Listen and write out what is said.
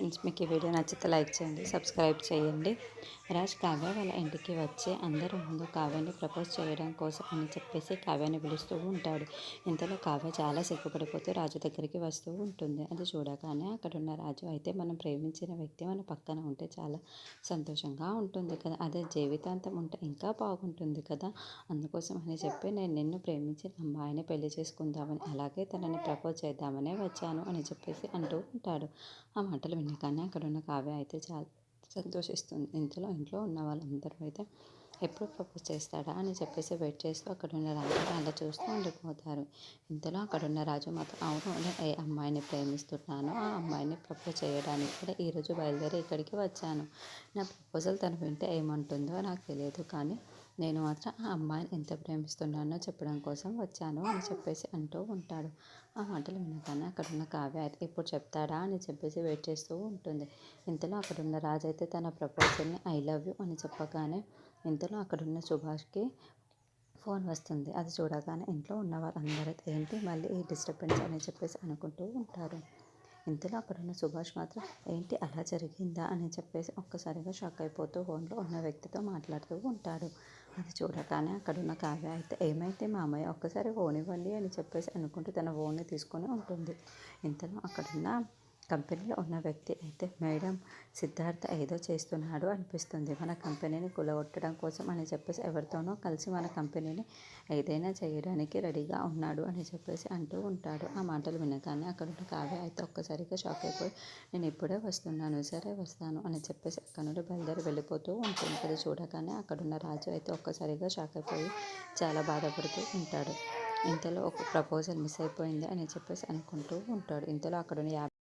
Friends, మీకు ఈ video నచ్చితే లైక్ చేయండి, సబ్స్క్రైబ్ చేయండి. రాజ్ కావ్య వాళ్ళ ఇంటికి వచ్చి అందరి ముందు కావ్యాన్ని ప్రపోజ్ చేయడం కోసం అని చెప్పేసి కావ్యాన్ని పిలుస్తూ ఉంటాడు. ఇంతలో కావ్య చాలా సిగ్గుపడిపోతూ రాజు దగ్గరికి వస్తూ ఉంటుంది. అది చూడగానే అక్కడున్న రాజు, అయితే మనం ప్రేమించిన వ్యక్తి మన పక్కన ఉంటే చాలా సంతోషంగా ఉంటుంది కదా, అదే జీవితాంతం ఉంటే ఇంకా బాగుంటుంది కదా, అందుకోసం అని చెప్పి నేను నిన్ను ప్రేమించిన అమ్మాయిని పెళ్లి చేసుకుందామని, అలాగే తనని ప్రపోజ్ చేద్దామనే వచ్చాను అని చెప్పేసి అంటూ ఉంటాడు. ఆ మాటలు వినగానే అక్కడున్న కావ్య అయితే చాలా సంతోషిస్తుంది. ఇంట్లో ఉన్న వాళ్ళందరూ అయితే ఎప్పుడు ప్రపోజ్ చేస్తాడా అని చెప్పేసి వెయిట్ చేస్తూ అక్కడున్న రాజుని అలా చూస్తూ ఉండిపోతారు. ఇంతలో అక్కడున్న రాజు మాత్రం, అవును, నేను ఏ అమ్మాయిని ప్రేమిస్తున్నానో ఆ అమ్మాయిని ప్రపోజ్ చేయడానికి కూడా ఈరోజు బయలుదేరి ఇక్కడికి వచ్చాను. నా ప్రపోజల్ తను వింటే ఏమంటుందో నాకు తెలియదు, కానీ నేను మాత్రం ఆ అమ్మాయిని ఎంత ప్రేమిస్తున్నానో చెప్పడం కోసం వచ్చాను అని చెప్పేసి అంటూ ఉంటాడు. ఆ మాటలు వినగానే అక్కడున్న కావ్య అయితే ఇప్పుడు చెప్తాడా అని చెప్పేసి వెయిట్ చేస్తూ ఉంటుంది. ఇంతలో అక్కడున్న రాజు అయితే తన ప్రపోజల్ని ఐ లవ్ యూ అని చెప్పగానే ఇంతలో అక్కడున్న సుభాష్కి ఫోన్ వస్తుంది. అది చూడగానే ఇంట్లో ఉన్న వాళ్ళందరూ ఏంటి మళ్ళీ ఈ డిస్టర్బెన్స్ అని చెప్పేసి అనుకుంటూ ఉంటారు. ఇంతలో అక్కడున్న సుభాష్ మాత్రం, ఏంటి అలా జరిగిందా అని చెప్పేసి ఒక్కసారిగా షాక్ అయిపోతూ ఫోన్లో ఉన్న వ్యక్తితో మాట్లాడుతూ ఉంటాడు. అది చూడగానే అక్కడున్న కావ్య అయితే, ఏమైతే మామయ్య ఒక్కసారి ఫోన్ ఇవ్వండి అని చెప్పేసి అనుకుంటూ తన ఫోన్ని తీసుకొని ఉంటుంది. ఇంతలో అక్కడున్న కంపెనీలో ఉన్న వ్యక్తి అయితే, మేడం, సిద్ధార్థ ఏదో చేస్తున్నాడు అనిపిస్తుంది, మన కంపెనీని కూలగొట్టడం కోసం అని చెప్పేసి ఎవరితోనో కలిసి మన కంపెనీని ఏదైనా చేయడానికి రెడీగా ఉన్నాడు అని చెప్పేసి అంటూ ఉంటాడు. ఆ మాటలు వినగానే అక్కడున్న కావ్య అయితే ఒక్కసారిగా షాక్ అయిపోయి, నేను ఇప్పుడే వస్తున్నాను, సరే వస్తాను అని చెప్పేసి అక్కడ నుండి బయలుదేరి వెళ్ళిపోతూ ఉంటుంది. అది చూడగానే అక్కడున్న రాజు అయితే ఒక్కసారిగా షాక్ అయిపోయి చాలా బాధపడుతూ ఉంటాడు. ఇంతలో ఒక ప్రపోజల్ మిస్ అయిపోయింది అని చెప్పేసి అనుకుంటూ ఉంటాడు. ఇంతలో అక్కడున్న